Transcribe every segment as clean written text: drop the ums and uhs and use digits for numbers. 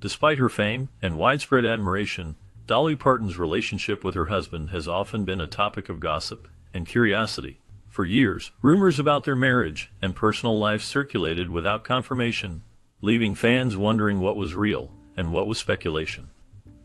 Despite her fame and widespread admiration, Dolly Parton's relationship with her husband has often been a topic of gossip and curiosity. For years, rumors about their marriage and personal life circulated without confirmation, leaving fans wondering what was real and what was speculation.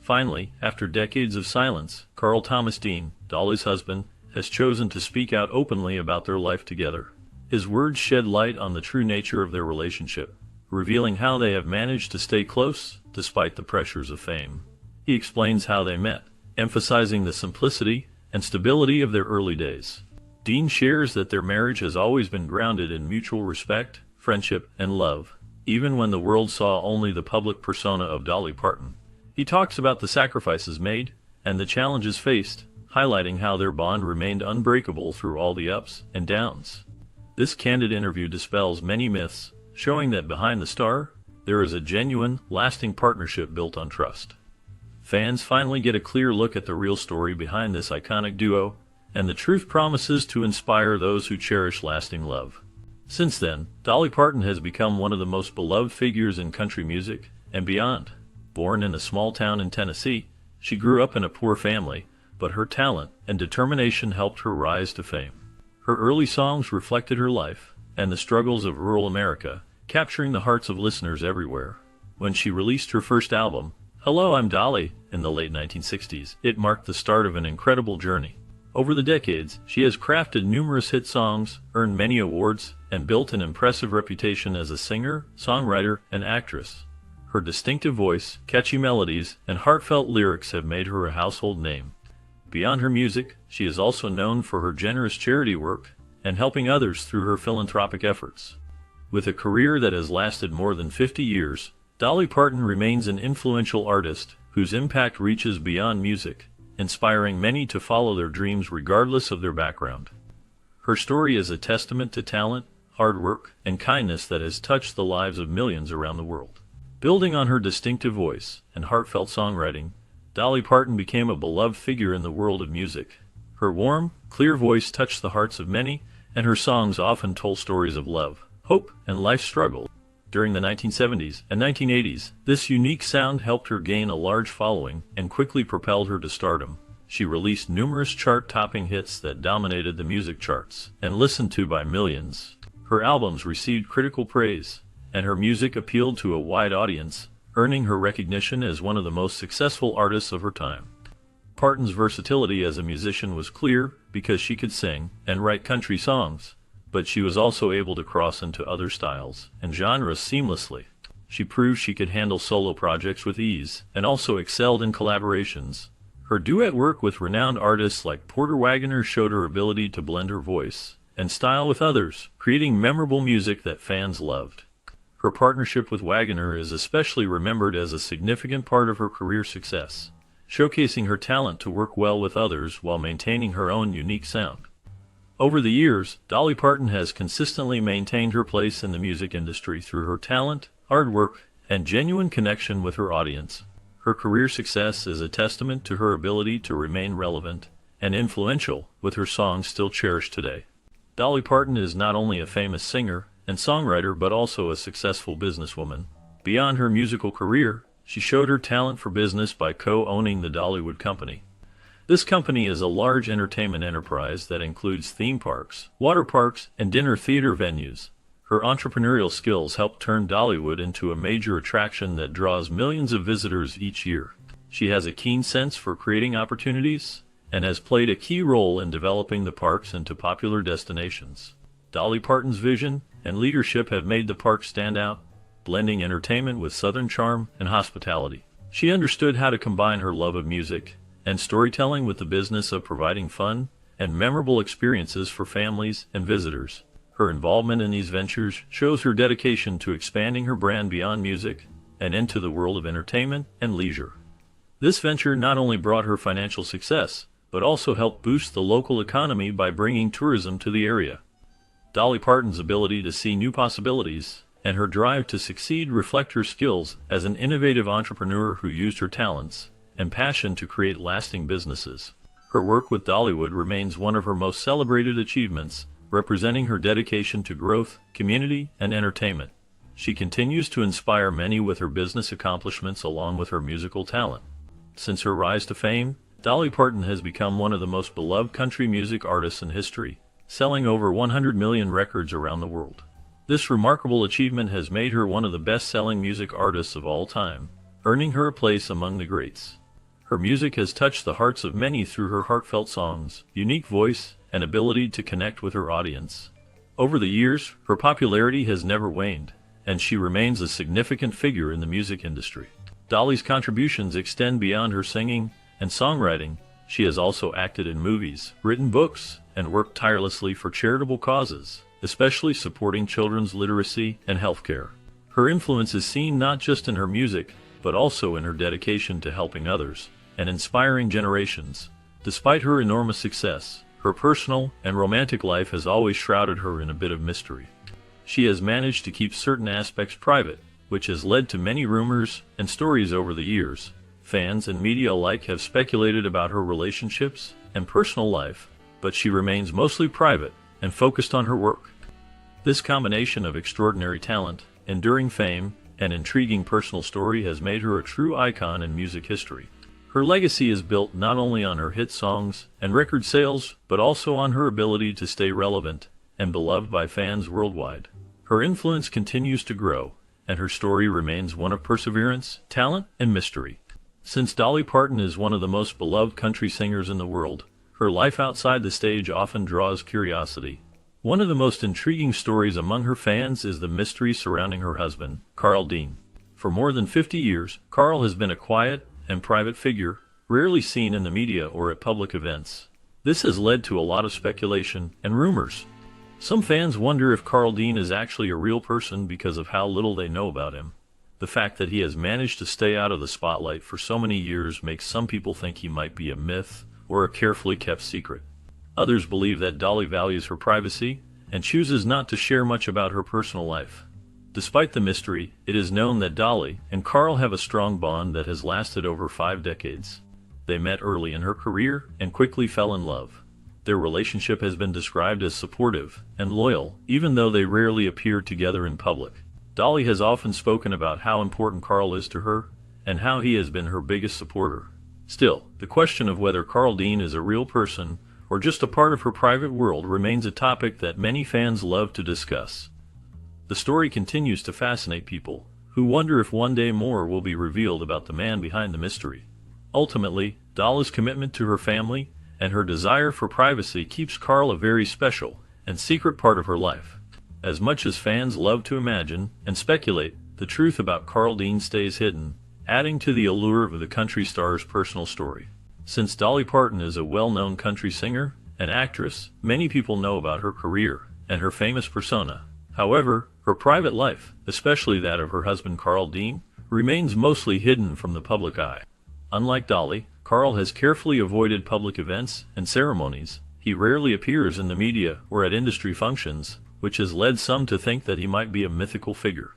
Finally, after decades of silence, Carl Thomas Dean, Dolly's husband, has chosen to speak out openly about their life together. His words shed light on the true nature of their relationship, revealing how they have managed to stay close despite the pressures of fame. He explains how they met, emphasizing the simplicity and stability of their early days. Dean shares that their marriage has always been grounded in mutual respect, friendship, and love, even when the world saw only the public persona of Dolly Parton. He talks about the sacrifices made and the challenges faced, highlighting how their bond remained unbreakable through all the ups and downs. This candid interview dispels many myths, showing that behind the star, there is a genuine, lasting partnership built on trust. Fans finally get a clear look at the real story behind this iconic duo, and the truth promises to inspire those who cherish lasting love. Since then, Dolly Parton has become one of the most beloved figures in country music and beyond. Born in a small town in Tennessee, she grew up in a poor family, but her talent and determination helped her rise to fame. Her early songs reflected her life and the struggles of rural America, capturing the hearts of listeners everywhere. When she released her first album, Hello, I'm Dolly, in the late 1960s, it marked the start of an incredible journey. Over the decades, she has crafted numerous hit songs, earned many awards, and built an impressive reputation as a singer, songwriter, and actress. Her distinctive voice, catchy melodies, and heartfelt lyrics have made her a household name. Beyond her music, she is also known for her generous charity work and helping others through her philanthropic efforts. With a career that has lasted more than 50 years, Dolly Parton remains an influential artist whose impact reaches beyond music, inspiring many to follow their dreams regardless of their background. Her story is a testament to talent, hard work, and kindness that has touched the lives of millions around the world. Building on her distinctive voice and heartfelt songwriting, Dolly Parton became a beloved figure in the world of music. Her warm, clear voice touched the hearts of many, and her songs often told stories of love, hope, and life struggle. During the 1970s and 1980s, this unique sound helped her gain a large following and quickly propelled her to stardom. She released numerous chart-topping hits that dominated the music charts and listened to by millions. Her albums received critical praise, and her music appealed to a wide audience, earning her recognition as one of the most successful artists of her time. Parton's versatility as a musician was clear because she could sing and write country songs, but she was also able to cross into other styles and genres seamlessly. She proved she could handle solo projects with ease and also excelled in collaborations. Her duet work with renowned artists like Porter Wagoner showed her ability to blend her voice and style with others, creating memorable music that fans loved. Her partnership with Wagoner is especially remembered as a significant part of her career success, showcasing her talent to work well with others while maintaining her own unique sound. Over the years, Dolly Parton has consistently maintained her place in the music industry through her talent, hard work, and genuine connection with her audience. Her career success is a testament to her ability to remain relevant and influential, with her songs still cherished today. Dolly Parton is not only a famous singer and songwriter but also a successful businesswoman. Beyond her musical career, she showed her talent for business by co-owning the Dollywood Company. This company is a large entertainment enterprise that includes theme parks, water parks, and dinner theater venues. Her entrepreneurial skills help turn Dollywood into a major attraction that draws millions of visitors each year. She has a keen sense for creating opportunities and has played a key role in developing the parks into popular destinations. Dolly Parton's vision and leadership have made the park stand out, blending entertainment with Southern charm and hospitality. She understood how to combine her love of music and storytelling with the business of providing fun and memorable experiences for families and visitors. Her involvement in these ventures shows her dedication to expanding her brand beyond music and into the world of entertainment and leisure. This venture not only brought her financial success, but also helped boost the local economy by bringing tourism to the area. Dolly Parton's ability to see new possibilities and her drive to succeed reflect her skills as an innovative entrepreneur who used her talents and passion to create lasting businesses. Her work with Dollywood remains one of her most celebrated achievements, representing her dedication to growth, community, and entertainment. She continues to inspire many with her business accomplishments along with her musical talent. Since her rise to fame, Dolly Parton has become one of the most beloved country music artists in history, selling over 100 million records around the world. This remarkable achievement has made her one of the best-selling music artists of all time, earning her a place among the greats. Her music has touched the hearts of many through her heartfelt songs, unique voice, and ability to connect with her audience. Over the years, her popularity has never waned, and she remains a significant figure in the music industry. Dolly's contributions extend beyond her singing and songwriting. She has also acted in movies, written books, and worked tirelessly for charitable causes, especially supporting children's literacy and healthcare. Her influence is seen not just in her music, but also in her dedication to helping others and inspiring generations. Despite her enormous success, her personal and romantic life has always shrouded her in a bit of mystery. She has managed to keep certain aspects private, which has led to many rumors and stories over the years. Fans and media alike have speculated about her relationships and personal life, but she remains mostly private and focused on her work. This combination of extraordinary talent, enduring fame, and intriguing personal story has made her a true icon in music history. Her legacy is built not only on her hit songs and record sales, but also on her ability to stay relevant and beloved by fans worldwide. Her influence continues to grow, and her story remains one of perseverance, talent, and mystery. Since Dolly Parton is one of the most beloved country singers in the world, her life outside the stage often draws curiosity. One of the most intriguing stories among her fans is the mystery surrounding her husband, Carl Dean. For more than 50 years, Carl has been a quiet and private figure, rarely seen in the media or at public events. This has led to a lot of speculation and rumors. Some fans wonder if Carl Dean is actually a real person because of how little they know about him. The fact that he has managed to stay out of the spotlight for so many years makes some people think he might be a myth or a carefully kept secret. Others believe that Dolly values her privacy and chooses not to share much about her personal life. Despite the mystery, it is known that Dolly and Carl have a strong bond that has lasted over 5 decades. They met early in her career and quickly fell in love. Their relationship has been described as supportive and loyal, even though they rarely appear together in public. Dolly has often spoken about how important Carl is to her and how he has been her biggest supporter. Still, the question of whether Carl Dean is a real person or just a part of her private world remains a topic that many fans love to discuss. The story continues to fascinate people, who wonder if one day more will be revealed about the man behind the mystery. Ultimately, Dolly's commitment to her family and her desire for privacy keeps Carl a very special and secret part of her life. As much as fans love to imagine and speculate, the truth about Carl Dean stays hidden, adding to the allure of the country star's personal story. Since Dolly Parton is a well-known country singer and actress, many people know about her career and her famous persona. However, her private life, especially that of her husband Carl Dean, remains mostly hidden from the public eye. Unlike Dolly, Carl has carefully avoided public events and ceremonies. He rarely appears in the media or at industry functions, which has led some to think that he might be a mythical figure.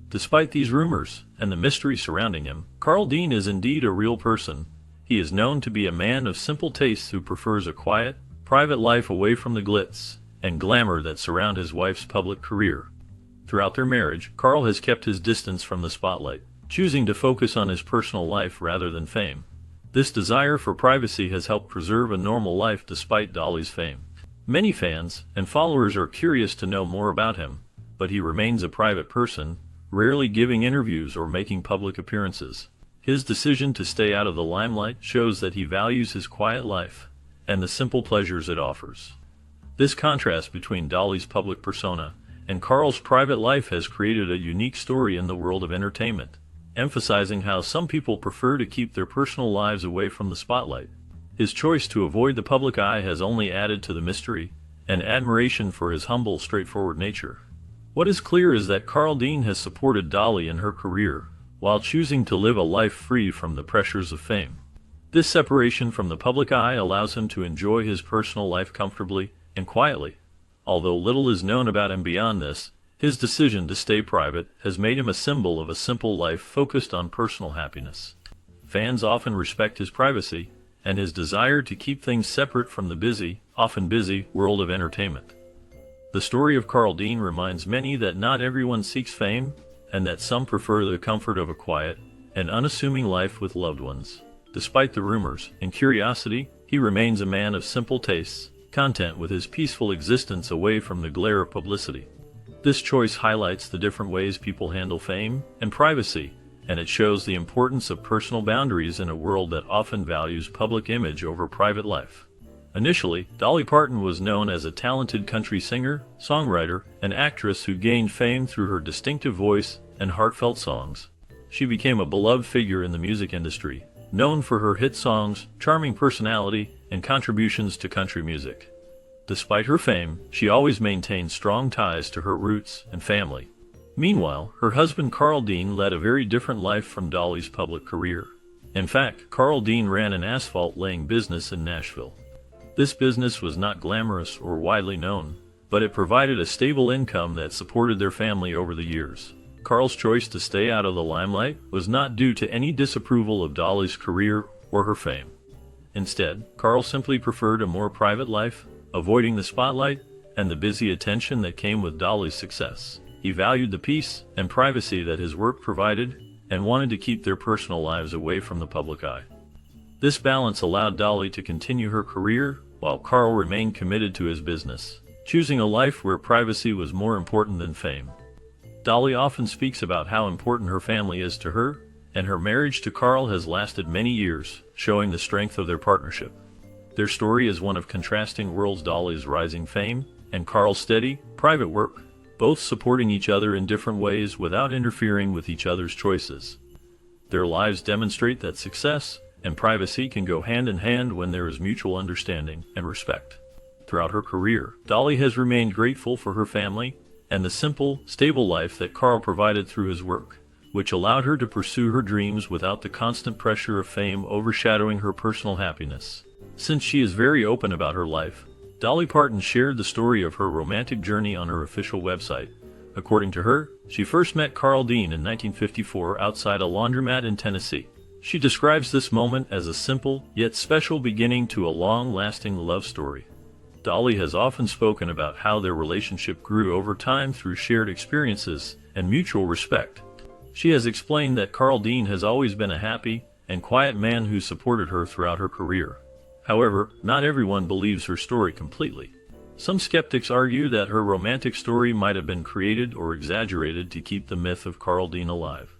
Despite these rumors and the mystery surrounding him, Carl Dean is indeed a real person. He is known to be a man of simple tastes who prefers a quiet, private life away from the glitz and glamour that surround his wife's public career. Throughout their marriage, Carl has kept his distance from the spotlight, choosing to focus on his personal life rather than fame. This desire for privacy has helped preserve a normal life despite Dolly's fame. Many fans and followers are curious to know more about him, but he remains a private person, rarely giving interviews or making public appearances. His decision to stay out of the limelight shows that he values his quiet life and the simple pleasures it offers. This contrast between Dolly's public persona and Carl's private life has created a unique story in the world of entertainment, emphasizing how some people prefer to keep their personal lives away from the spotlight. His choice to avoid the public eye has only added to the mystery and admiration for his humble, straightforward nature. What is clear is that Carl Dean has supported Dolly in her career, while choosing to live a life free from the pressures of fame. This separation from the public eye allows him to enjoy his personal life comfortably and quietly. Although little is known about him beyond this, his decision to stay private has made him a symbol of a simple life focused on personal happiness. Fans often respect his privacy and his desire to keep things separate from the busy, often busy, world of entertainment. The story of Carl Dean reminds many that not everyone seeks fame, and that some prefer the comfort of a quiet and unassuming life with loved ones. Despite the rumors and curiosity, he remains a man of simple tastes, content with his peaceful existence away from the glare of publicity. This choice highlights the different ways people handle fame and privacy, and it shows the importance of personal boundaries in a world that often values public image over private life. Initially, Dolly Parton was known as a talented country singer, songwriter, and actress who gained fame through her distinctive voice and heartfelt songs. She became a beloved figure in the music industry, known for her hit songs, charming personality, and contributions to country music. Despite her fame, she always maintained strong ties to her roots and family. Meanwhile, her husband Carl Dean led a very different life from Dolly's public career. In fact, Carl Dean ran an asphalt-laying business in Nashville. This business was not glamorous or widely known, but it provided a stable income that supported their family over the years. Carl's choice to stay out of the limelight was not due to any disapproval of Dolly's career or her fame. Instead, Carl simply preferred a more private life, avoiding the spotlight and the busy attention that came with Dolly's success. He valued the peace and privacy that his work provided and wanted to keep their personal lives away from the public eye. This balance allowed Dolly to continue her career while Carl remained committed to his business, choosing a life where privacy was more important than fame. Dolly often speaks about how important her family is to her, and her marriage to Carl has lasted many years, showing the strength of their partnership. Their story is one of contrasting worlds: Dolly's rising fame and Carl's steady, private work, both supporting each other in different ways without interfering with each other's choices. Their lives demonstrate that success and privacy can go hand in hand when there is mutual understanding and respect. Throughout her career, Dolly has remained grateful for her family and the simple, stable life that Carl provided through his work, which allowed her to pursue her dreams without the constant pressure of fame overshadowing her personal happiness. Since she is very open about her life, Dolly Parton shared the story of her romantic journey on her official website. According to her, she first met Carl Dean in 1954 outside a laundromat in Tennessee. She describes this moment as a simple, yet special beginning to a long-lasting love story. Dolly has often spoken about how their relationship grew over time through shared experiences and mutual respect. She has explained that Carl Dean has always been a happy and quiet man who supported her throughout her career. However, not everyone believes her story completely. Some skeptics argue that her romantic story might have been created or exaggerated to keep the myth of Carl Dean alive.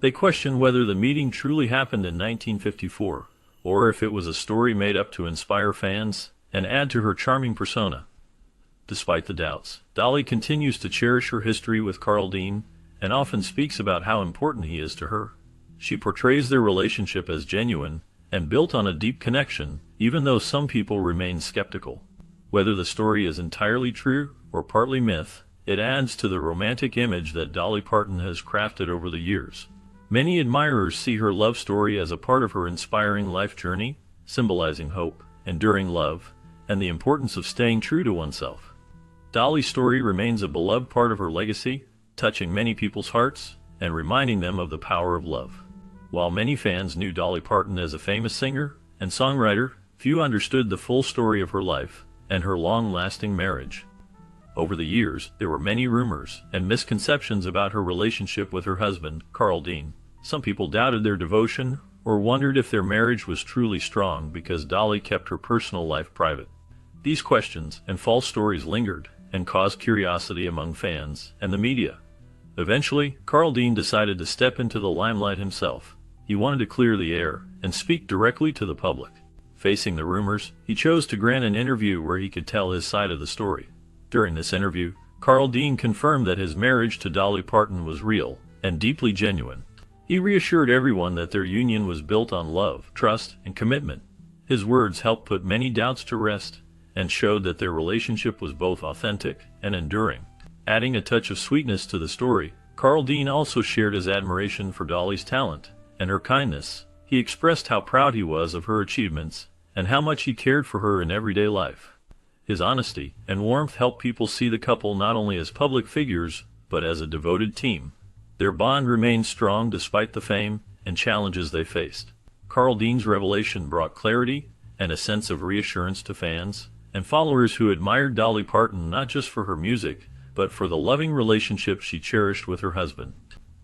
They question whether the meeting truly happened in 1954, or if it was a story made up to inspire fans and add to her charming persona. Despite the doubts, Dolly continues to cherish her history with Carl Dean and often speaks about how important he is to her. She portrays their relationship as genuine and built on a deep connection, even though some people remain skeptical. Whether the story is entirely true or partly myth, it adds to the romantic image that Dolly Parton has crafted over the years. Many admirers see her love story as a part of her inspiring life journey, symbolizing hope, enduring love, and the importance of staying true to oneself. Dolly's story remains a beloved part of her legacy, touching many people's hearts and reminding them of the power of love. While many fans knew Dolly Parton as a famous singer and songwriter, few understood the full story of her life and her long-lasting marriage. Over the years, there were many rumors and misconceptions about her relationship with her husband, Carl Dean. Some people doubted their devotion or wondered if their marriage was truly strong because Dolly kept her personal life private. These questions and false stories lingered and caused curiosity among fans and the media. Eventually, Carl Dean decided to step into the limelight himself. He wanted to clear the air and speak directly to the public. Facing the rumors, he chose to grant an interview where he could tell his side of the story. During this interview, Carl Dean confirmed that his marriage to Dolly Parton was real and deeply genuine. He reassured everyone that their union was built on love, trust, and commitment. His words helped put many doubts to rest and showed that their relationship was both authentic and enduring. Adding a touch of sweetness to the story, Carl Dean also shared his admiration for Dolly's talent and her kindness. He expressed how proud he was of her achievements and how much he cared for her in everyday life. His honesty and warmth helped people see the couple not only as public figures, but as a devoted team. Their bond remained strong despite the fame and challenges they faced. Carl Dean's revelation brought clarity and a sense of reassurance to fans and followers who admired Dolly Parton not just for her music, but for the loving relationship she cherished with her husband.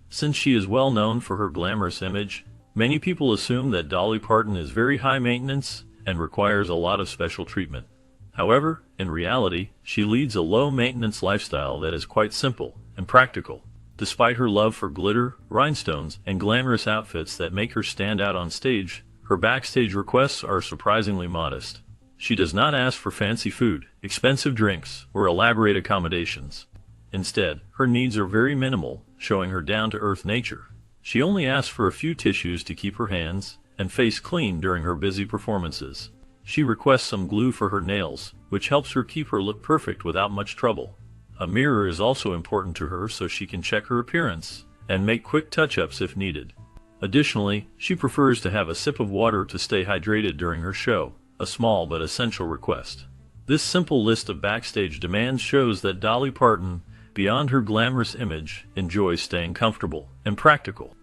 Since she is well known for her glamorous image, many people assume that Dolly Parton is very high maintenance and requires a lot of special treatment. However, in reality, she leads a low-maintenance lifestyle that is quite simple and practical. Despite her love for glitter, rhinestones, and glamorous outfits that make her stand out on stage, her backstage requests are surprisingly modest. She does not ask for fancy food, expensive drinks, or elaborate accommodations. Instead, her needs are very minimal, showing her down-to-earth nature. She only asks for a few tissues to keep her hands and face clean during her busy performances. She requests some glue for her nails, which helps her keep her look perfect without much trouble. A mirror is also important to her so she can check her appearance and make quick touch-ups if needed. Additionally, she prefers to have a sip of water to stay hydrated during her show, a small but essential request. This simple list of backstage demands shows that Dolly Parton, beyond her glamorous image, enjoys staying comfortable and practical.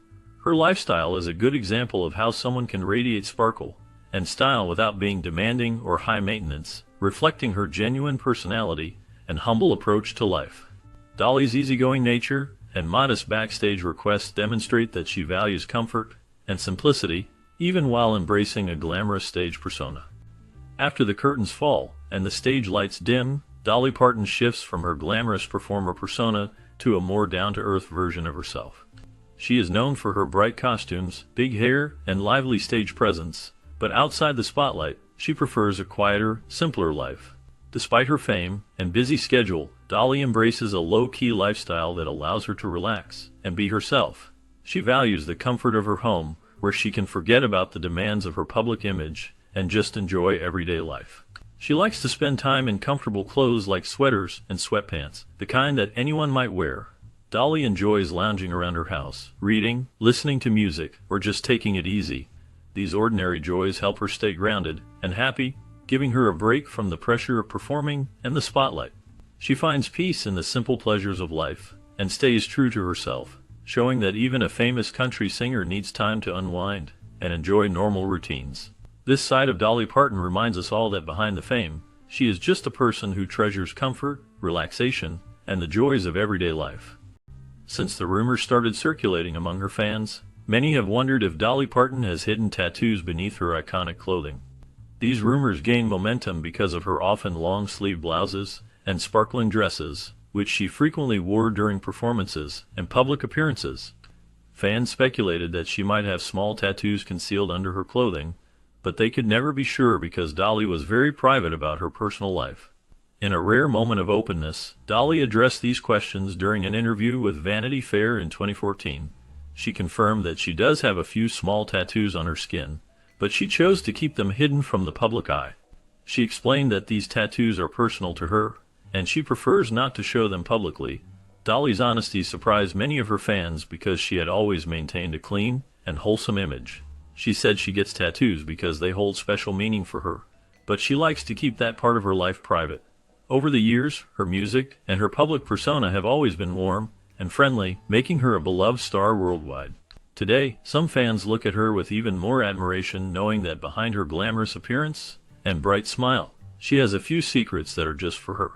Her lifestyle is a good example of how someone can radiate sparkle and style without being demanding or high maintenance, reflecting her genuine personality and humble approach to life. Dolly's easygoing nature and modest backstage requests demonstrate that she values comfort and simplicity, even while embracing a glamorous stage persona. After the curtains fall and the stage lights dim, Dolly Parton shifts from her glamorous performer persona to a more down-to-earth version of herself. She is known for her bright costumes, big hair, and lively stage presence, but outside the spotlight, she prefers a quieter, simpler life. Despite her fame and busy schedule, Dolly embraces a low-key lifestyle that allows her to relax and be herself. She values the comfort of her home, where she can forget about the demands of her public image and just enjoy everyday life. She likes to spend time in comfortable clothes like sweaters and sweatpants, the kind that anyone might wear. Dolly enjoys lounging around her house, reading, listening to music, or just taking it easy. These ordinary joys help her stay grounded and happy, giving her a break from the pressure of performing and the spotlight. She finds peace in the simple pleasures of life and stays true to herself, showing that even a famous country singer needs time to unwind and enjoy normal routines. This side of Dolly Parton reminds us all that behind the fame, she is just a person who treasures comfort, relaxation, and the joys of everyday life. Since the rumors started circulating among her fans, many have wondered if Dolly Parton has hidden tattoos beneath her iconic clothing. These rumors gain momentum because of her often long-sleeve blouses and sparkling dresses, which she frequently wore during performances and public appearances. Fans speculated that she might have small tattoos concealed under her clothing, but they could never be sure because Dolly was very private about her personal life. In a rare moment of openness, Dolly addressed these questions during an interview with Vanity Fair in 2014. She confirmed that she does have a few small tattoos on her skin, but she chose to keep them hidden from the public eye. She explained that these tattoos are personal to her, and she prefers not to show them publicly. Dolly's honesty surprised many of her fans because she had always maintained a clean and wholesome image. She said she gets tattoos because they hold special meaning for her, but she likes to keep that part of her life private. Over the years, her music and her public persona have always been warm and friendly, making her a beloved star worldwide. Today, some fans look at her with even more admiration, knowing that behind her glamorous appearance and bright smile, she has a few secrets that are just for her.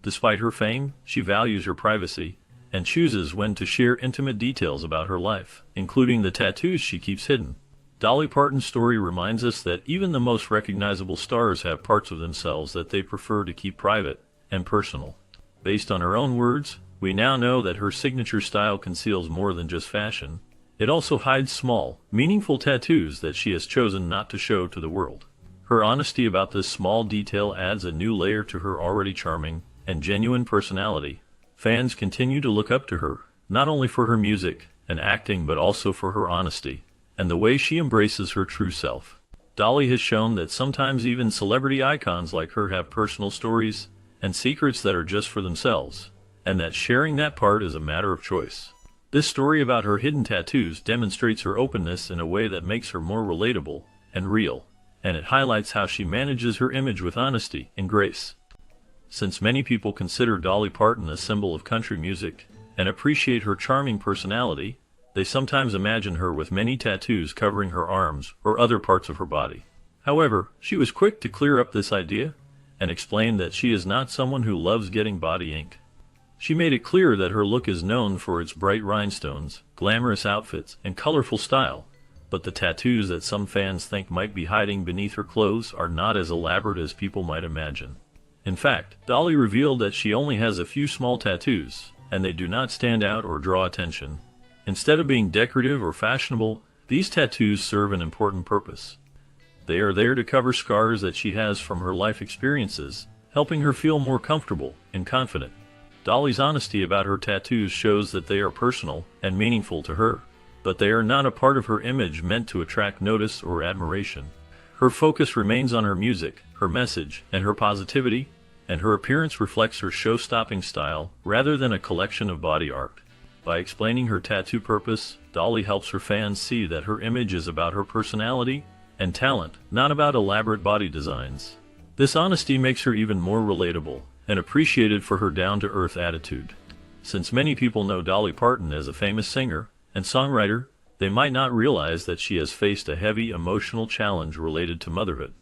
Despite her fame, she values her privacy and chooses when to share intimate details about her life, including the tattoos she keeps hidden. Dolly Parton's story reminds us that even the most recognizable stars have parts of themselves that they prefer to keep private and personal. Based on her own words, we now know that her signature style conceals more than just fashion. It also hides small, meaningful tattoos that she has chosen not to show to the world. Her honesty about this small detail adds a new layer to her already charming and genuine personality. Fans continue to look up to her, not only for her music and acting but also for her honesty and the way she embraces her true self. Dolly has shown that sometimes even celebrity icons like her have personal stories and secrets that are just for themselves, and that sharing that part is a matter of choice. This story about her hidden tattoos demonstrates her openness in a way that makes her more relatable and real, and it highlights how she manages her image with honesty and grace. Since many people consider Dolly Parton a symbol of country music and appreciate her charming personality, they sometimes imagine her with many tattoos covering her arms or other parts of her body. However, she was quick to clear up this idea and explained that she is not someone who loves getting body ink. She made it clear that her look is known for its bright rhinestones, glamorous outfits, and colorful style, but the tattoos that some fans think might be hiding beneath her clothes are not as elaborate as people might imagine. In fact, Dolly revealed that she only has a few small tattoos, and they do not stand out or draw attention. Instead of being decorative or fashionable, these tattoos serve an important purpose. They are there to cover scars that she has from her life experiences, helping her feel more comfortable and confident. Dolly's honesty about her tattoos shows that they are personal and meaningful to her, but they are not a part of her image meant to attract notice or admiration. Her focus remains on her music, her message, and her positivity, and her appearance reflects her show-stopping style rather than a collection of body art. By explaining her tattoo purpose, Dolly helps her fans see that her image is about her personality and talent, not about elaborate body designs. This honesty makes her even more relatable and appreciated for her down-to-earth attitude. Since many people know Dolly Parton as a famous singer and songwriter, they might not realize that she has faced a heavy emotional challenge related to motherhood.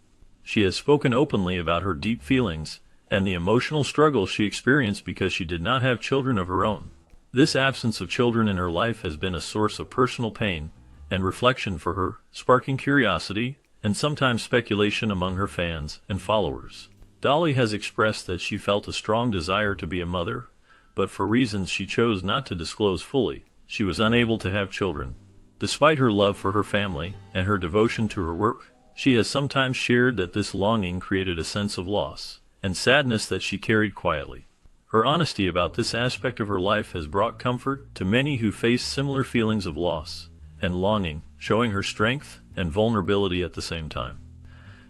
She has spoken openly about her deep feelings and the emotional struggle she experienced because she did not have children of her own. This absence of children in her life has been a source of personal pain and reflection for her, sparking curiosity and sometimes speculation among her fans and followers. Dolly has expressed that she felt a strong desire to be a mother, but for reasons she chose not to disclose fully, she was unable to have children. Despite her love for her family and her devotion to her work, she has sometimes shared that this longing created a sense of loss and sadness that she carried quietly. Her honesty about this aspect of her life has brought comfort to many who face similar feelings of loss and longing, showing her strength and vulnerability at the same time.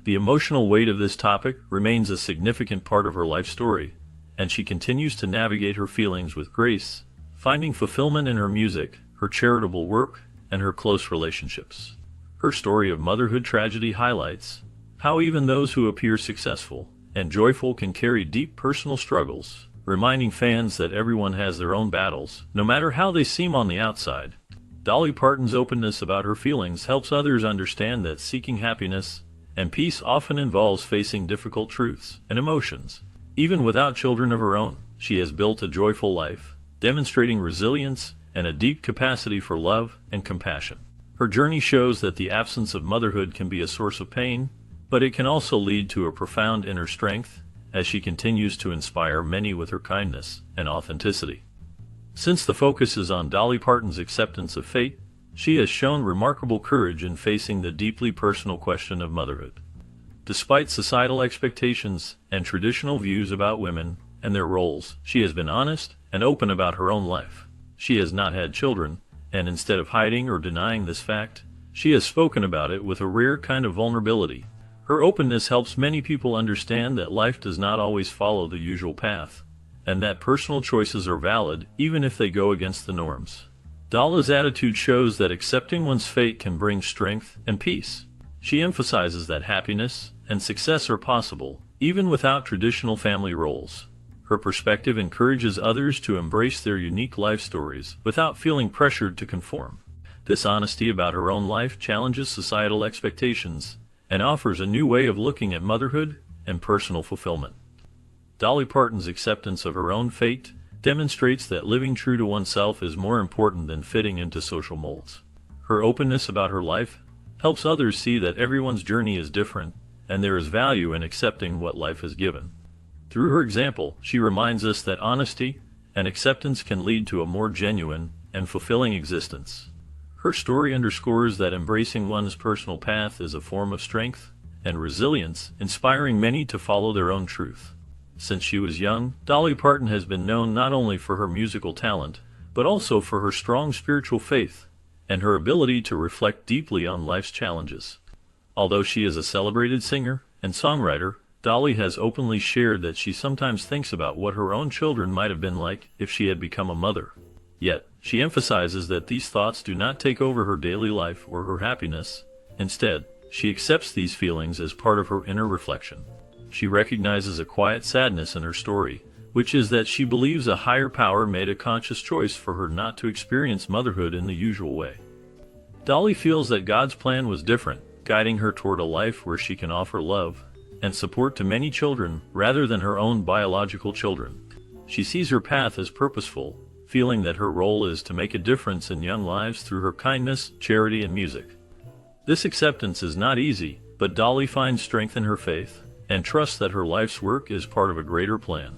The emotional weight of this topic remains a significant part of her life story, and she continues to navigate her feelings with grace, finding fulfillment in her music, her charitable work, and her close relationships. Her story of motherhood tragedy highlights how even those who appear successful and joyful can carry deep personal struggles, reminding fans that everyone has their own battles, no matter how they seem on the outside. Dolly Parton's openness about her feelings helps others understand that seeking happiness and peace often involves facing difficult truths and emotions. Even without children of her own, she has built a joyful life, demonstrating resilience and a deep capacity for love and compassion. Her journey shows that the absence of motherhood can be a source of pain, but it can also lead to a profound inner strength as she continues to inspire many with her kindness and authenticity. Since the focus is on Dolly Parton's acceptance of fate, she has shown remarkable courage in facing the deeply personal question of motherhood. Despite societal expectations and traditional views about women and their roles, she has been honest and open about her own life. She has not had children, and instead of hiding or denying this fact, she has spoken about it with a rare kind of vulnerability. Her openness helps many people understand that life does not always follow the usual path, and that personal choices are valid even if they go against the norms. Dolly's attitude shows that accepting one's fate can bring strength and peace. She emphasizes that happiness and success are possible, even without traditional family roles. Her perspective encourages others to embrace their unique life stories without feeling pressured to conform. This honesty about her own life challenges societal expectations and offers a new way of looking at motherhood and personal fulfillment. Dolly Parton's acceptance of her own fate demonstrates that living true to oneself is more important than fitting into social molds. Her openness about her life helps others see that everyone's journey is different, and there is value in accepting what life has given. Through her example, she reminds us that honesty and acceptance can lead to a more genuine and fulfilling existence. Her story underscores that embracing one's personal path is a form of strength and resilience, inspiring many to follow their own truth. Since she was young, Dolly Parton has been known not only for her musical talent, but also for her strong spiritual faith and her ability to reflect deeply on life's challenges. Although she is a celebrated singer and songwriter, Dolly has openly shared that she sometimes thinks about what her own children might have been like if she had become a mother. Yet, she emphasizes that these thoughts do not take over her daily life or her happiness. Instead, she accepts these feelings as part of her inner reflection. She recognizes a quiet sadness in her story, which is that she believes a higher power made a conscious choice for her not to experience motherhood in the usual way. Dolly feels that God's plan was different, guiding her toward a life where she can offer love and support to many children rather than her own biological children. She sees her path as purposeful, feeling that her role is to make a difference in young lives through her kindness, charity, and music. This acceptance is not easy, but Dolly finds strength in her faith and trusts that her life's work is part of a greater plan.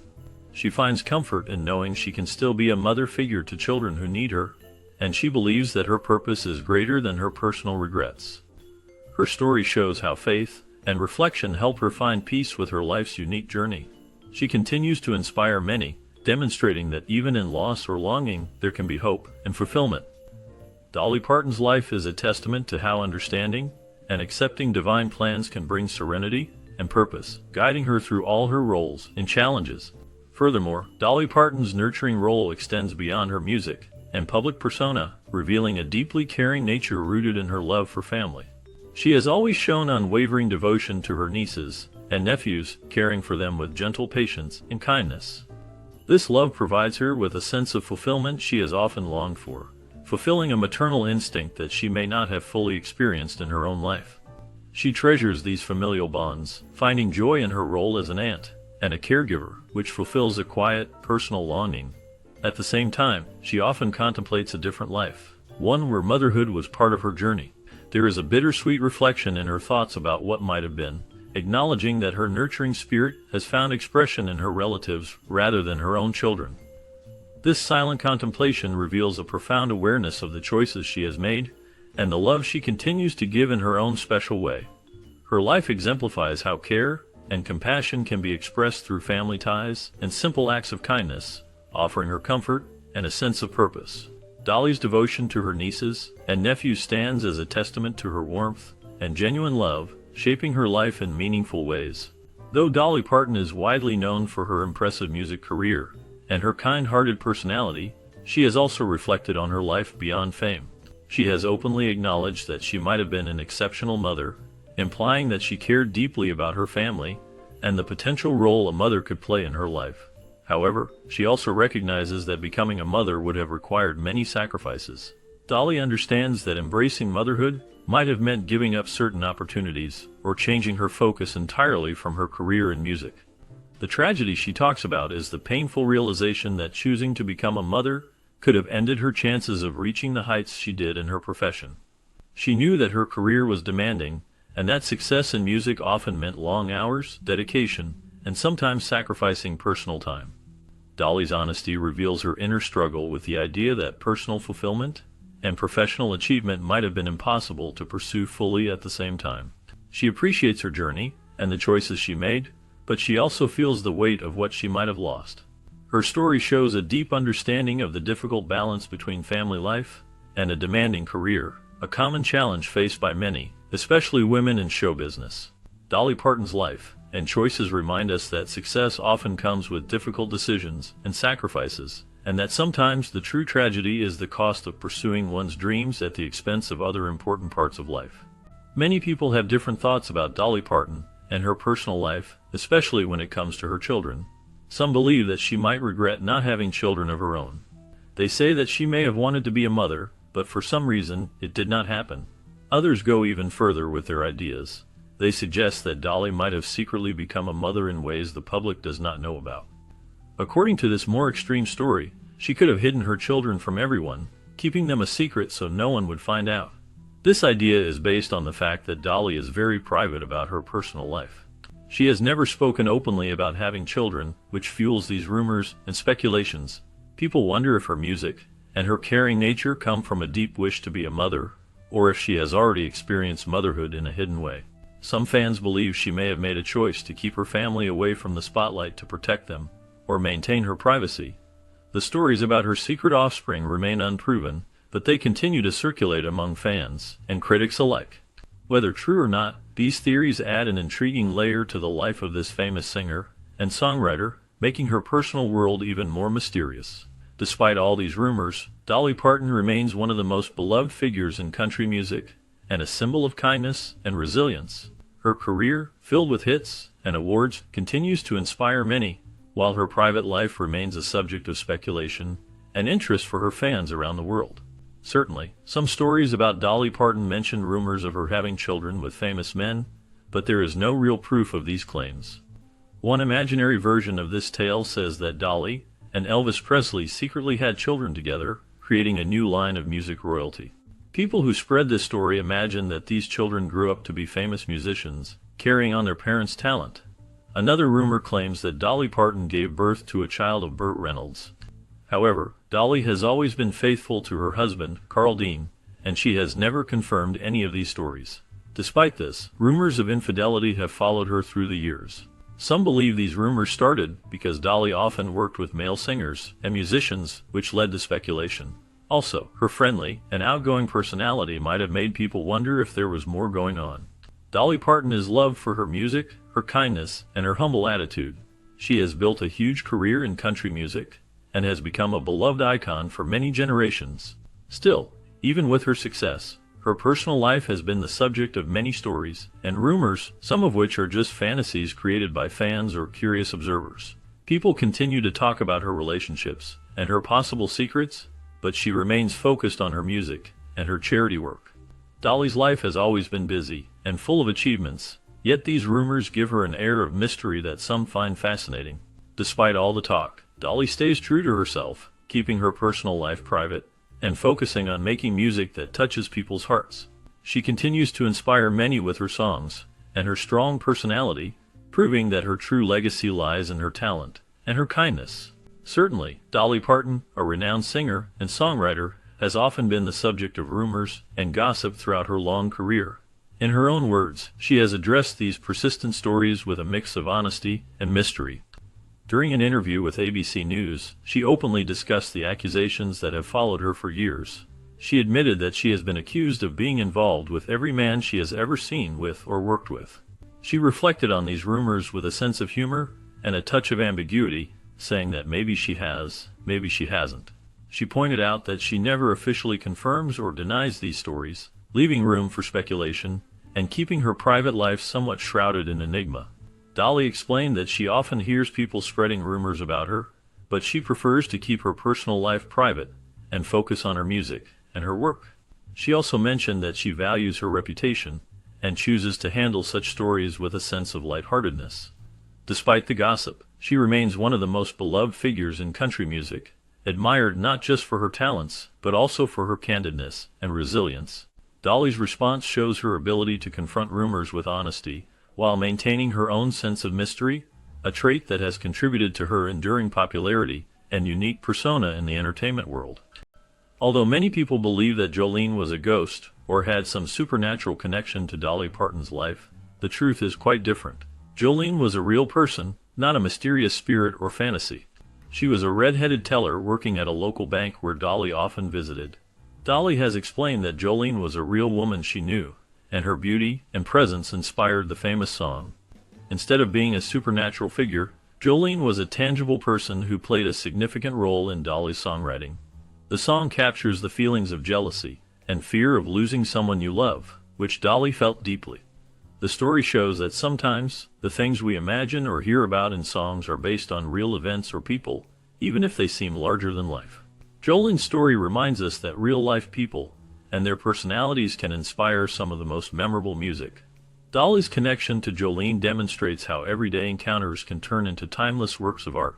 She finds comfort in knowing she can still be a mother figure to children who need her, and she believes that her purpose is greater than her personal regrets. Her story shows how faith and reflection help her find peace with her life's unique journey. She continues to inspire many, demonstrating that even in loss or longing, there can be hope and fulfillment. Dolly Parton's life is a testament to how understanding and accepting divine plans can bring serenity and purpose, guiding her through all her roles and challenges. Furthermore, Dolly Parton's nurturing role extends beyond her music and public persona, revealing a deeply caring nature rooted in her love for family. She has always shown unwavering devotion to her nieces and nephews, caring for them with gentle patience and kindness. This love provides her with a sense of fulfillment she has often longed for, fulfilling a maternal instinct that she may not have fully experienced in her own life. She treasures these familial bonds, finding joy in her role as an aunt and a caregiver, which fulfills a quiet, personal longing. At the same time, she often contemplates a different life, one where motherhood was part of her journey. There is a bittersweet reflection in her thoughts about what might have been, acknowledging that her nurturing spirit has found expression in her relatives rather than her own children. This silent contemplation reveals a profound awareness of the choices she has made and the love she continues to give in her own special way. Her life exemplifies how care and compassion can be expressed through family ties and simple acts of kindness, offering her comfort and a sense of purpose. Dolly's devotion to her nieces and nephews stands as a testament to her warmth and genuine love, shaping her life in meaningful ways. Though Dolly Parton is widely known for her impressive music career and her kind-hearted personality, she has also reflected on her life beyond fame. She has openly acknowledged that she might have been an exceptional mother, implying that she cared deeply about her family and the potential role a mother could play in her life. However, she also recognizes that becoming a mother would have required many sacrifices. Dolly understands that embracing motherhood might have meant giving up certain opportunities or changing her focus entirely from her career in music. The tragedy she talks about is the painful realization that choosing to become a mother could have ended her chances of reaching the heights she did in her profession. She knew that her career was demanding, and that success in music often meant long hours, dedication, and sometimes sacrificing personal time. Dolly's honesty reveals her inner struggle with the idea that personal fulfillment and professional achievement might have been impossible to pursue fully at the same time. She appreciates her journey and the choices she made, but she also feels the weight of what she might have lost. Her story shows a deep understanding of the difficult balance between family life and a demanding career, a common challenge faced by many, especially women in show business. Dolly Parton's life and choices remind us that success often comes with difficult decisions and sacrifices, and that sometimes the true tragedy is the cost of pursuing one's dreams at the expense of other important parts of life. Many people have different thoughts about Dolly Parton and her personal life, especially when it comes to her children. Some believe that she might regret not having children of her own. They say that she may have wanted to be a mother, but for some reason, it did not happen. Others go even further with their ideas. They suggest that Dolly might have secretly become a mother in ways the public does not know about. According to this more extreme story, she could have hidden her children from everyone, keeping them a secret so no one would find out. This idea is based on the fact that Dolly is very private about her personal life. She has never spoken openly about having children, which fuels these rumors and speculations. People wonder if her music and her caring nature come from a deep wish to be a mother, or if she has already experienced motherhood in a hidden way. Some fans believe she may have made a choice to keep her family away from the spotlight to protect them, or maintain her privacy. The stories about her secret offspring remain unproven, but they continue to circulate among fans and critics alike. Whether true or not, these theories add an intriguing layer to the life of this famous singer and songwriter, making her personal world even more mysterious. Despite all these rumors, Dolly Parton remains one of the most beloved figures in country music and a symbol of kindness and resilience. Her career, filled with hits and awards, continues to inspire many, while her private life remains a subject of speculation and interest for her fans around the world. Certainly, some stories about Dolly Parton mention rumors of her having children with famous men, but there is no real proof of these claims. One imaginary version of this tale says that Dolly and Elvis Presley secretly had children together, creating a new line of music royalty. People who spread this story imagine that these children grew up to be famous musicians, carrying on their parents' talent. Another rumor claims that Dolly Parton gave birth to a child of Burt Reynolds. However, Dolly has always been faithful to her husband, Carl Dean, and she has never confirmed any of these stories. Despite this, rumors of infidelity have followed her through the years. Some believe these rumors started because Dolly often worked with male singers and musicians, which led to speculation. Also, her friendly and outgoing personality might have made people wonder if there was more going on. Dolly Parton is loved for her music, her kindness, and her humble attitude. She has built a huge career in country music and has become a beloved icon for many generations. Still, even with her success, her personal life has been the subject of many stories and rumors, some of which are just fantasies created by fans or curious observers. People continue to talk about her relationships and her possible secrets, but she remains focused on her music and her charity work. Dolly's life has always been busy and full of achievements, yet these rumors give her an air of mystery that some find fascinating. Despite all the talk, Dolly stays true to herself, keeping her personal life private and focusing on making music that touches people's hearts. She continues to inspire many with her songs and her strong personality, proving that her true legacy lies in her talent and her kindness. Certainly, Dolly Parton, a renowned singer and songwriter, has often been the subject of rumors and gossip throughout her long career. In her own words, she has addressed these persistent stories with a mix of honesty and mystery. During an interview with ABC News, she openly discussed the accusations that have followed her for years. She admitted that she has been accused of being involved with every man she has ever seen with or worked with. She reflected on these rumors with a sense of humor and a touch of ambiguity, saying that maybe she has, maybe she hasn't. She pointed out that she never officially confirms or denies these stories, leaving room for speculation and keeping her private life somewhat shrouded in enigma. Dolly explained that she often hears people spreading rumors about her, but she prefers to keep her personal life private and focus on her music and her work. She also mentioned that she values her reputation and chooses to handle such stories with a sense of lightheartedness. Despite the gossip, she remains one of the most beloved figures in country music, admired not just for her talents, but also for her candidness and resilience. Dolly's response shows her ability to confront rumors with honesty, while maintaining her own sense of mystery, a trait that has contributed to her enduring popularity and unique persona in the entertainment world. Although many people believe that Jolene was a ghost or had some supernatural connection to Dolly Parton's life, the truth is quite different. Jolene was a real person, not a mysterious spirit or fantasy. She was a red-headed teller working at a local bank where Dolly often visited. Dolly has explained that Jolene was a real woman she knew, and her beauty and presence inspired the famous song. Instead of being a supernatural figure, Jolene was a tangible person who played a significant role in Dolly's songwriting. The song captures the feelings of jealousy and fear of losing someone you love, which Dolly felt deeply. The story shows that sometimes the things we imagine or hear about in songs are based on real events or people, even if they seem larger than life. Jolene's story reminds us that real-life people and their personalities can inspire some of the most memorable music. Dolly's connection to Jolene demonstrates how everyday encounters can turn into timeless works of art.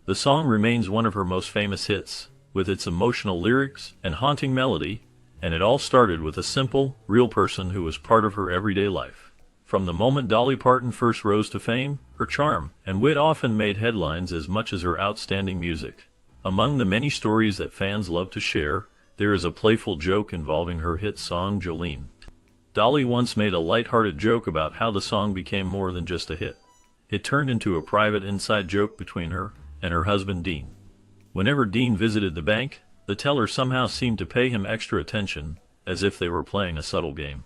The song remains one of her most famous hits, with its emotional lyrics and haunting melody, and it all started with a simple, real person who was part of her everyday life. From the moment Dolly Parton first rose to fame, her charm and wit often made headlines as much as her outstanding music. Among the many stories that fans love to share, there is a playful joke involving her hit song Jolene. Dolly once made a lighthearted joke about how the song became more than just a hit. It turned into a private inside joke between her and her husband Dean. Whenever Dean visited the bank, the teller somehow seemed to pay him extra attention, as if they were playing a subtle game.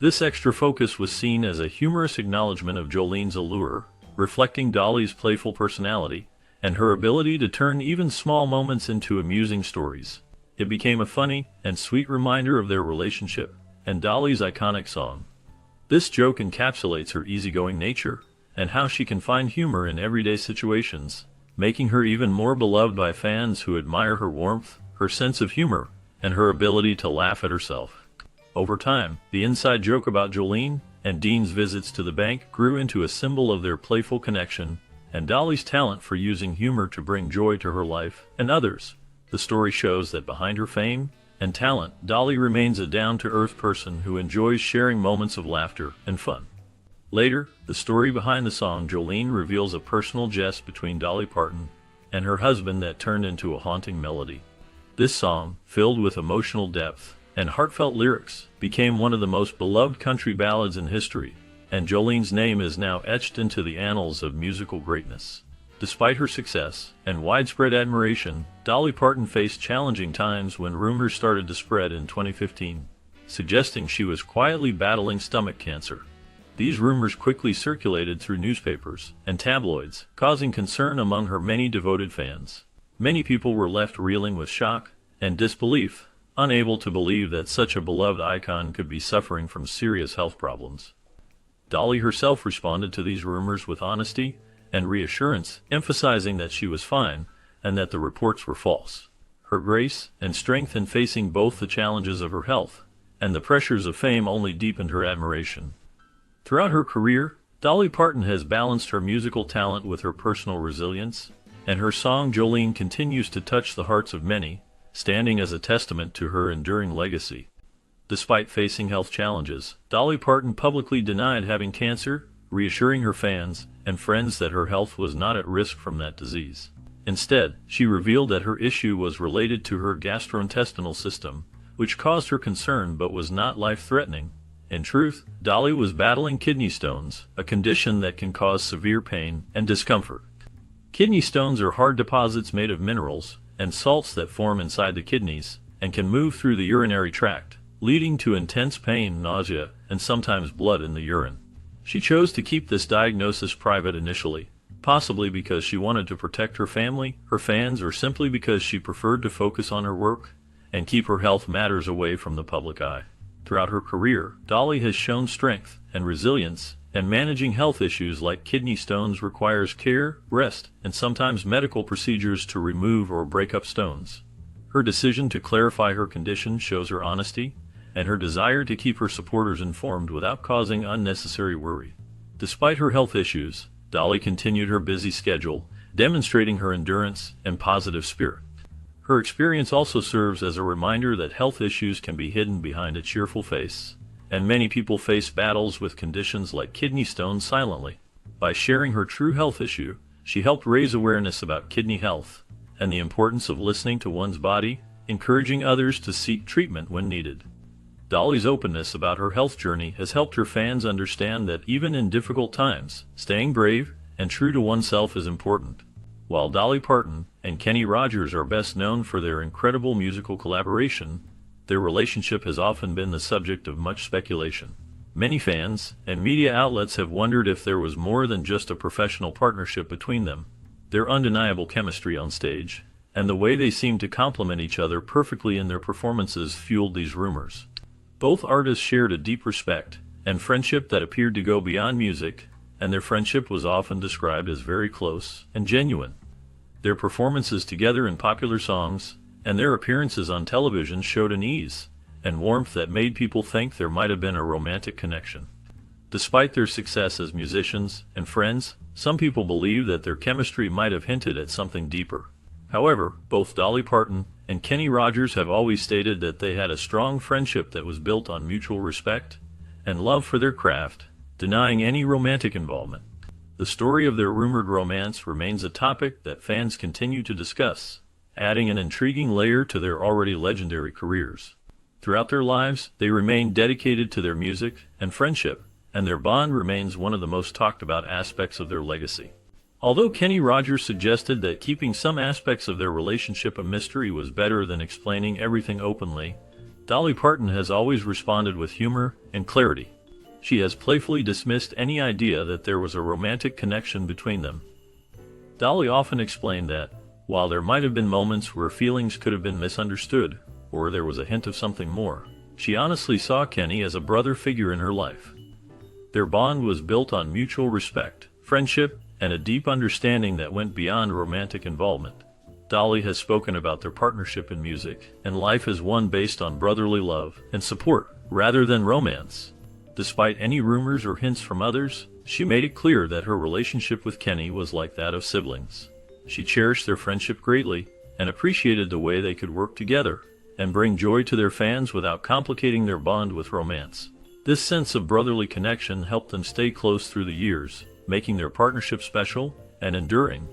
This extra focus was seen as a humorous acknowledgement of Jolene's allure, reflecting Dolly's playful personality and her ability to turn even small moments into amusing stories. It became a funny and sweet reminder of their relationship and Dolly's iconic song. This joke encapsulates her easygoing nature and how she can find humor in everyday situations, making her even more beloved by fans who admire her warmth, her sense of humor, and her ability to laugh at herself. Over time, the inside joke about Jolene and Dean's visits to the bank grew into a symbol of their playful connection and Dolly's talent for using humor to bring joy to her life and others. The story shows that behind her fame and talent, Dolly remains a down-to-earth person who enjoys sharing moments of laughter and fun. Later, the story behind the song Jolene reveals a personal jest between Dolly Parton and her husband that turned into a haunting melody. This song, filled with emotional depth and heartfelt lyrics, became one of the most beloved country ballads in history, and Jolene's name is now etched into the annals of musical greatness. Despite her success and widespread admiration, Dolly Parton faced challenging times when rumors started to spread in 2015, suggesting she was quietly battling stomach cancer. These rumors quickly circulated through newspapers and tabloids, causing concern among her many devoted fans. Many people were left reeling with shock and disbelief, unable to believe that such a beloved icon could be suffering from serious health problems. Dolly herself responded to these rumors with honesty and reassurance, emphasizing that she was fine and that the reports were false. Her grace and strength in facing both the challenges of her health and the pressures of fame only deepened her admiration. Throughout her career, Dolly Parton has balanced her musical talent with her personal resilience, and her song Jolene continues to touch the hearts of many, standing as a testament to her enduring legacy. Despite facing health challenges, Dolly Parton publicly denied having cancer, reassuring her fans and friends that her health was not at risk from that disease. Instead, she revealed that her issue was related to her gastrointestinal system, which caused her concern but was not life-threatening. In truth, Dolly was battling kidney stones, a condition that can cause severe pain and discomfort. Kidney stones are hard deposits made of minerals and salts that form inside the kidneys and can move through the urinary tract, leading to intense pain, nausea, and sometimes blood in the urine. She chose to keep this diagnosis private initially, possibly because she wanted to protect her family, her fans, or simply because she preferred to focus on her work and keep her health matters away from the public eye. Throughout her career, Dolly has shown strength and resilience, and managing health issues like kidney stones requires care, rest, and sometimes medical procedures to remove or break up stones. Her decision to clarify her condition shows her honesty and her desire to keep her supporters informed without causing unnecessary worry. Despite her health issues, Dolly continued her busy schedule, demonstrating her endurance and positive spirit. Her experience also serves as a reminder that health issues can be hidden behind a cheerful face, and many people face battles with conditions like kidney stones silently. By sharing her true health issue, she helped raise awareness about kidney health and the importance of listening to one's body, encouraging others to seek treatment when needed. Dolly's openness about her health journey has helped her fans understand that even in difficult times, staying brave and true to oneself is important. While Dolly Parton and Kenny Rogers are best known for their incredible musical collaboration, their relationship has often been the subject of much speculation. Many fans and media outlets have wondered if there was more than just a professional partnership between them. Their undeniable chemistry on stage and the way they seem to complement each other perfectly in their performances fueled these rumors. Both artists shared a deep respect and friendship that appeared to go beyond music, and their friendship was often described as very close and genuine. Their performances together in popular songs and their appearances on television showed an ease and warmth that made people think there might have been a romantic connection. Despite their success as musicians and friends, some people believe that their chemistry might have hinted at something deeper. However, both Dolly Parton and Kenny Rogers have always stated that they had a strong friendship that was built on mutual respect and love for their craft, denying any romantic involvement. The story of their rumored romance remains a topic that fans continue to discuss, adding an intriguing layer to their already legendary careers. Throughout their lives, they remain dedicated to their music and friendship, and their bond remains one of the most talked about aspects of their legacy. Although Kenny Rogers suggested that keeping some aspects of their relationship a mystery was better than explaining everything openly, Dolly Parton has always responded with humor and clarity. She has playfully dismissed any idea that there was a romantic connection between them. Dolly often explained that, while there might have been moments where feelings could have been misunderstood, or there was a hint of something more, she honestly saw Kenny as a brother figure in her life. Their bond was built on mutual respect, friendship, and a deep understanding that went beyond romantic involvement. Dolly has spoken about their partnership in music and life as one based on brotherly love and support, rather than romance. Despite any rumors or hints from others, she made it clear that her relationship with Kenny was like that of siblings. She cherished their friendship greatly and appreciated the way they could work together and bring joy to their fans without complicating their bond with romance. This sense of brotherly connection helped them stay close through the years, making their partnership special and enduring.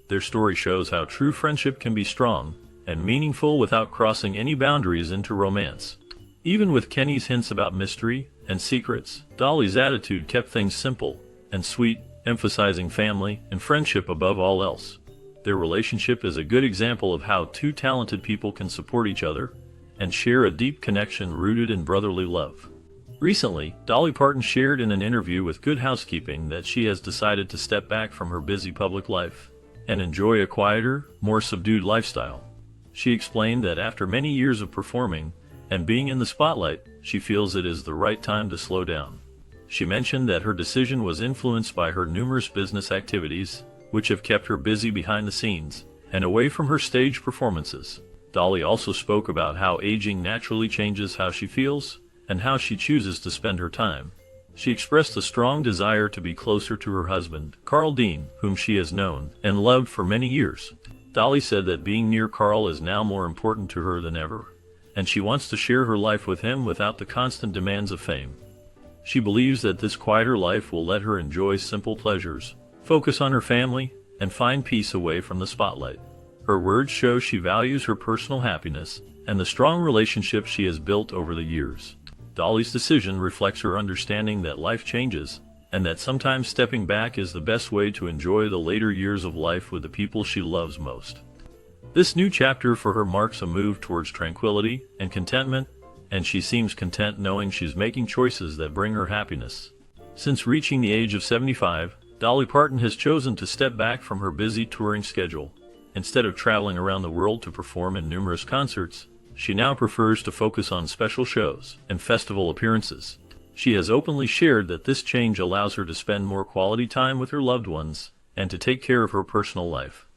Their story shows how true friendship can be strong and meaningful without crossing any boundaries into romance. Even with Kenny's hints about mystery and secrets, Dolly's attitude kept things simple and sweet, emphasizing family and friendship above all else. Their relationship is a good example of how two talented people can support each other and share a deep connection rooted in brotherly love. Recently, Dolly Parton shared in an interview with Good Housekeeping that she has decided to step back from her busy public life and enjoy a quieter, more subdued lifestyle. She explained that after many years of performing and being in the spotlight, she feels it is the right time to slow down. She mentioned that her decision was influenced by her numerous business activities, which have kept her busy behind the scenes and away from her stage performances. Dolly also spoke about how aging naturally changes how she feels and how she chooses to spend her time. She expressed a strong desire to be closer to her husband, Carl Dean, whom she has known and loved for many years. Dolly said that being near Carl is now more important to her than ever, and she wants to share her life with him without the constant demands of fame. She believes that this quieter life will let her enjoy simple pleasures, focus on her family, and find peace away from the spotlight. Her words show she values her personal happiness and the strong relationship she has built over the years. Dolly's decision reflects her understanding that life changes, and that sometimes stepping back is the best way to enjoy the later years of life with the people she loves most. This new chapter for her marks a move towards tranquility and contentment, and she seems content knowing she's making choices that bring her happiness. Since reaching the age of 75, Dolly Parton has chosen to step back from her busy touring schedule. Instead of traveling around the world to perform in numerous concerts, she now prefers to focus on special shows and festival appearances. She has openly shared that this change allows her to spend more quality time with her loved ones and to take care of her personal life.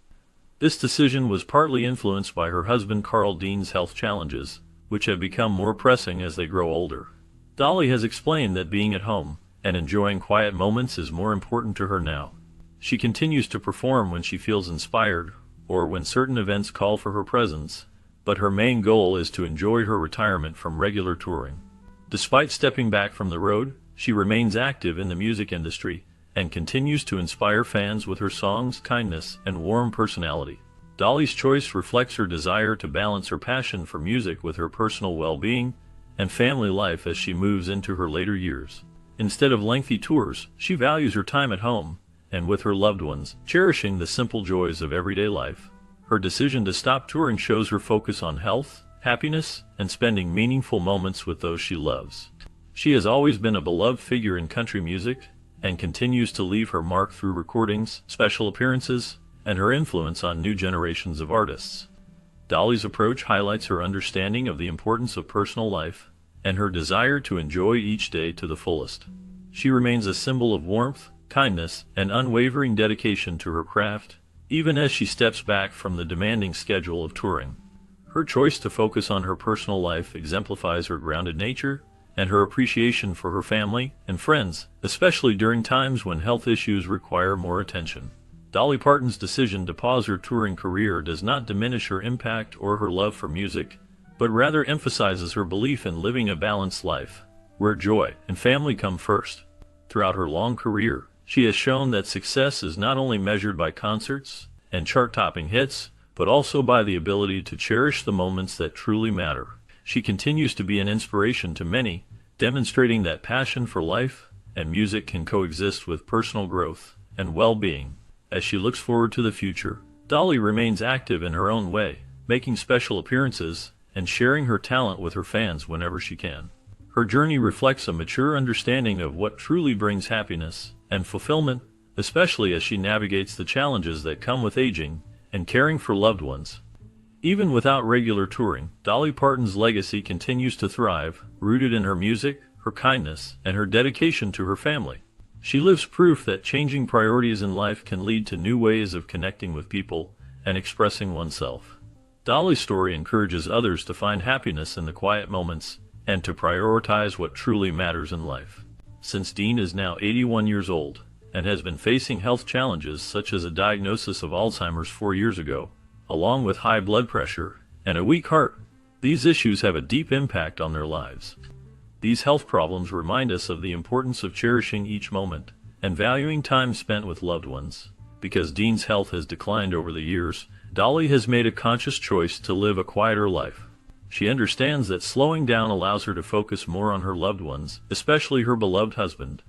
This decision was partly influenced by her husband Carl Dean's health challenges, which have become more pressing as they grow older. Dolly has explained that being at home and enjoying quiet moments is more important to her now. She continues to perform when she feels inspired or when certain events call for her presence, but her main goal is to enjoy her retirement from regular touring. Despite stepping back from the road, she remains active in the music industry and continues to inspire fans with her songs, kindness, and warm personality. Dolly's choice reflects her desire to balance her passion for music with her personal well-being and family life as she moves into her later years. Instead of lengthy tours, she values her time at home and with her loved ones, cherishing the simple joys of everyday life. Her decision to stop touring shows her focus on health, happiness, and spending meaningful moments with those she loves. She has always been a beloved figure in country music and continues to leave her mark through recordings, special appearances, and her influence on new generations of artists. Dolly's approach highlights her understanding of the importance of personal life and her desire to enjoy each day to the fullest. She remains a symbol of warmth, kindness, and unwavering dedication to her craft, even as she steps back from the demanding schedule of touring. Her choice to focus on her personal life exemplifies her grounded nature and her appreciation for her family and friends, especially during times when health issues require more attention. Dolly Parton's decision to pause her touring career does not diminish her impact or her love for music, but rather emphasizes her belief in living a balanced life, where joy and family come first. Throughout her long career, she has shown that success is not only measured by concerts and chart-topping hits, but also by the ability to cherish the moments that truly matter. She continues to be an inspiration to many, demonstrating that passion for life and music can coexist with personal growth and well-being. As she looks forward to the future, Dolly remains active in her own way, making special appearances and sharing her talent with her fans whenever she can. Her journey reflects a mature understanding of what truly brings happiness and fulfillment, especially as she navigates the challenges that come with aging and caring for loved ones. Even without regular touring, Dolly Parton's legacy continues to thrive, rooted in her music, her kindness, and her dedication to her family. She lives proof that changing priorities in life can lead to new ways of connecting with people and expressing oneself. Dolly's story encourages others to find happiness in the quiet moments and to prioritize what truly matters in life. since Dean is now 81 years old and has been facing health challenges such as a diagnosis of Alzheimer's 4 years ago, along with high blood pressure and a weak heart. These issues have a deep impact on their lives. These health problems remind us of the importance of cherishing each moment and valuing time spent with loved ones. Because Dean's health has declined over the years, Dolly has made a conscious choice to live a quieter life. She understands that slowing down allows her to focus more on her loved ones, especially her beloved husband.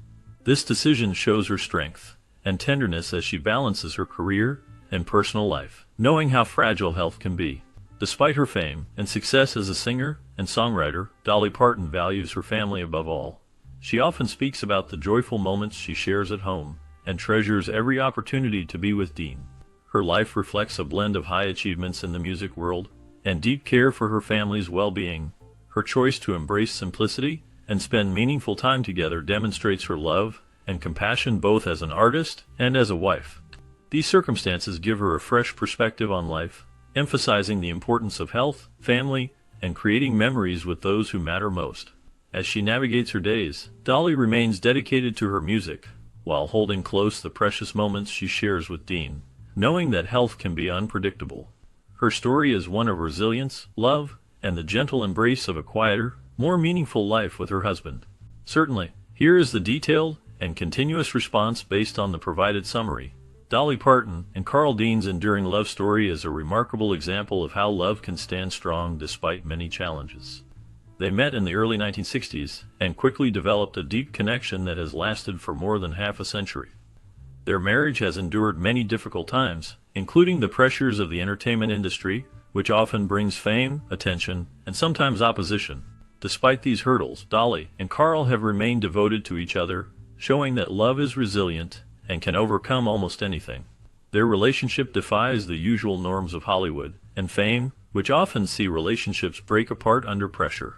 This decision shows her strength and tenderness as she balances her career and personal life, knowing how fragile health can be. Despite her fame and success as a singer and songwriter, Dolly Parton values her family above all. She often speaks about the joyful moments she shares at home and treasures every opportunity to be with Dean. Her life reflects a blend of high achievements in the music world and deep care for her family's well-being. Her choice to embrace simplicity and spend meaningful time together demonstrates her love and compassion both as an artist and as a wife. These circumstances give her a fresh perspective on life, emphasizing the importance of health, family, and creating memories with those who matter most. As she navigates her days, Dolly remains dedicated to her music, while holding close the precious moments she shares with Dean, knowing that health can be unpredictable. Her story is one of resilience, love, and the gentle embrace of a quieter, more meaningful life with her husband. Certainly, here is the detailed and continuous response based on the provided summary. Dolly Parton and Carl Dean's enduring love story is a remarkable example of how love can stand strong despite many challenges. They met in the early 1960s and quickly developed a deep connection that has lasted for more than half a century. Their marriage has endured many difficult times, including the pressures of the entertainment industry, which often brings fame, attention, and sometimes opposition. Despite these hurdles, Dolly and Carl have remained devoted to each other, showing that love is resilient and can overcome almost anything. Their relationship defies the usual norms of Hollywood and fame, which often see relationships break apart under pressure.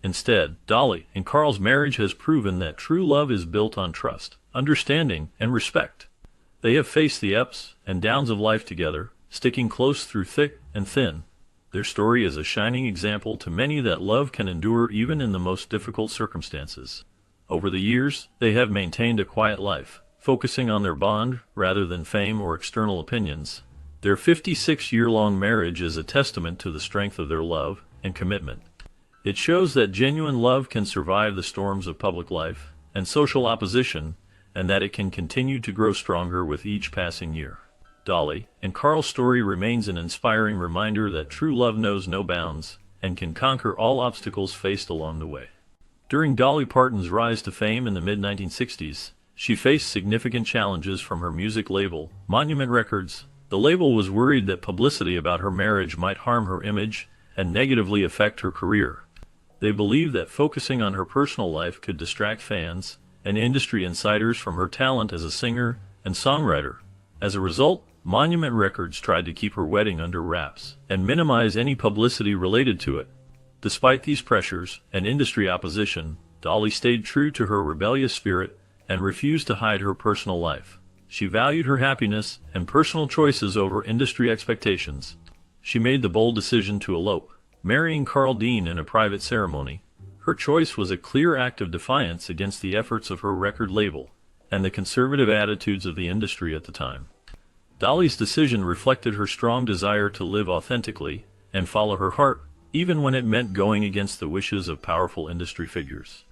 Instead, Dolly and Carl's marriage has proven that true love is built on trust, understanding, and respect. They have faced the ups and downs of life together, sticking close through thick and thin. Their story is a shining example to many that love can endure even in the most difficult circumstances. Over the years, they have maintained a quiet life, focusing on their bond rather than fame or external opinions. Their 56-year-long marriage is a testament to the strength of their love and commitment. It shows that genuine love can survive the storms of public life and social opposition, and that it can continue to grow stronger with each passing year. Dolly and Carl's story remains an inspiring reminder that true love knows no bounds and can conquer all obstacles faced along the way. During Dolly Parton's rise to fame in the mid-1960s, she faced significant challenges from her music label, Monument Records. The label was worried that publicity about her marriage might harm her image and negatively affect her career. They believed that focusing on her personal life could distract fans and industry insiders from her talent as a singer and songwriter. As a result, Monument Records tried to keep her wedding under wraps and minimize any publicity related to it. Despite these pressures and industry opposition, Dolly stayed true to her rebellious spirit and refused to hide her personal life. She valued her happiness and personal choices over industry expectations. She made the bold decision to elope, marrying Carl Dean in a private ceremony. Her choice was a clear act of defiance against the efforts of her record label and the conservative attitudes of the industry at the time. Dolly's decision reflected her strong desire to live authentically and follow her heart, even when it meant going against the wishes of powerful industry figures.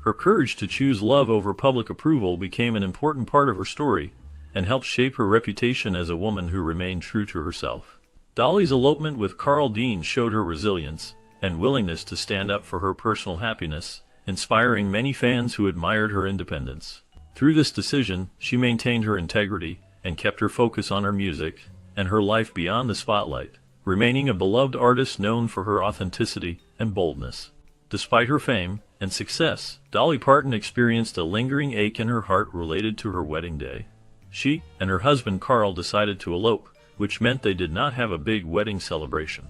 Her courage to choose love over public approval became an important part of her story and helped shape her reputation as a woman who remained true to herself. Dolly's elopement with Carl Dean showed her resilience and willingness to stand up for her personal happiness, inspiring many fans who admired her independence. Through this decision, she maintained her integrity and kept her focus on her music and her life beyond the spotlight, remaining a beloved artist known for her authenticity and boldness. Despite her fame and success, Dolly Parton experienced a lingering ache in her heart related to her wedding day. She and her husband Carl decided to elope, which meant they did not have a big wedding celebration.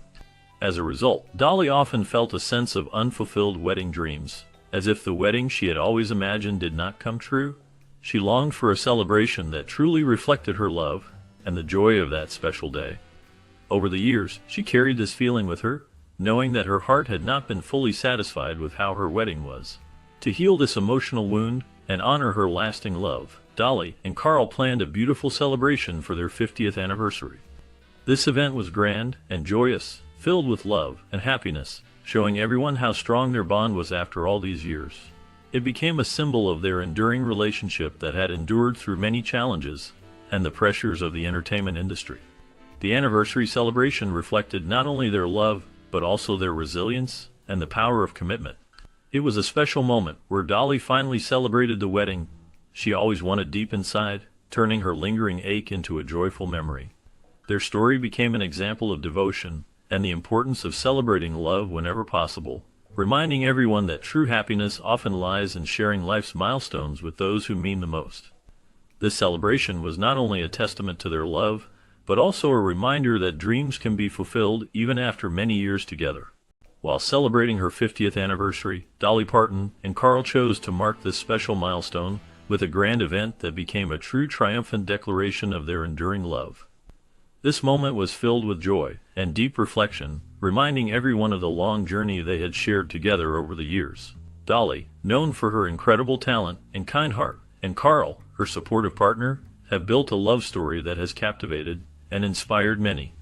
As a result, Dolly often felt a sense of unfulfilled wedding dreams, as if the wedding she had always imagined did not come true. She longed for a celebration that truly reflected her love and the joy of that special day. Over the years, she carried this feeling with her, knowing that her heart had not been fully satisfied with how her wedding was. To heal this emotional wound, and honor her lasting love, Dolly and Carl planned a beautiful celebration for their 50th anniversary. This event was grand and joyous, filled with love and happiness, showing everyone how strong their bond was after all these years. It became a symbol of their enduring relationship that had endured through many challenges and the pressures of the entertainment industry. The anniversary celebration reflected not only their love, but also their resilience and the power of commitment. It was a special moment where Dolly finally celebrated the wedding she always wanted deep inside, turning her lingering ache into a joyful memory. Their story became an example of devotion and the importance of celebrating love whenever possible, reminding everyone that true happiness often lies in sharing life's milestones with those who mean the most. This celebration was not only a testament to their love, but also a reminder that dreams can be fulfilled even after many years together. While celebrating her 50th anniversary, Dolly Parton and Carl chose to mark this special milestone with a grand event that became a true triumphant declaration of their enduring love. This moment was filled with joy and deep reflection, reminding everyone of the long journey they had shared together over the years. Dolly, known for her incredible talent and kind heart, and Carl, her supportive partner, have built a love story that has captivated and inspired many.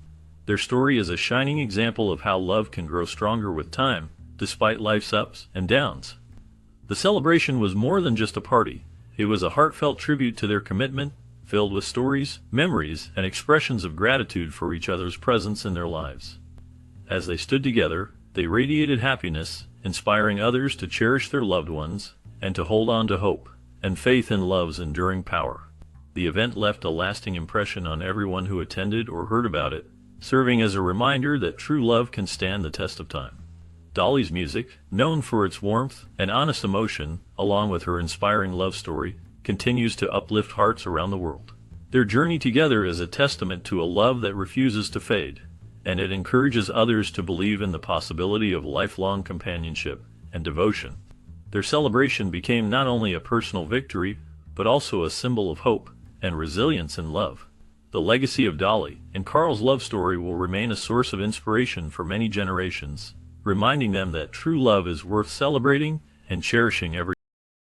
Their story is a shining example of how love can grow stronger with time, despite life's ups and downs. The celebration was more than just a party. It was a heartfelt tribute to their commitment, filled with stories, memories, and expressions of gratitude for each other's presence in their lives. As they stood together, they radiated happiness, inspiring others to cherish their loved ones and to hold on to hope and faith in love's enduring power. The event left a lasting impression on everyone who attended or heard about it, serving as a reminder that true love can stand the test of time. Dolly's music, known for its warmth and honest emotion, along with her inspiring love story, continues to uplift hearts around the world. Their journey together is a testament to a love that refuses to fade, and it encourages others to believe in the possibility of lifelong companionship and devotion. Their celebration became not only a personal victory, but also a symbol of hope and resilience in love. The legacy of Dolly and Carl's love story will remain a source of inspiration for many generations, reminding them that true love is worth celebrating and cherishing every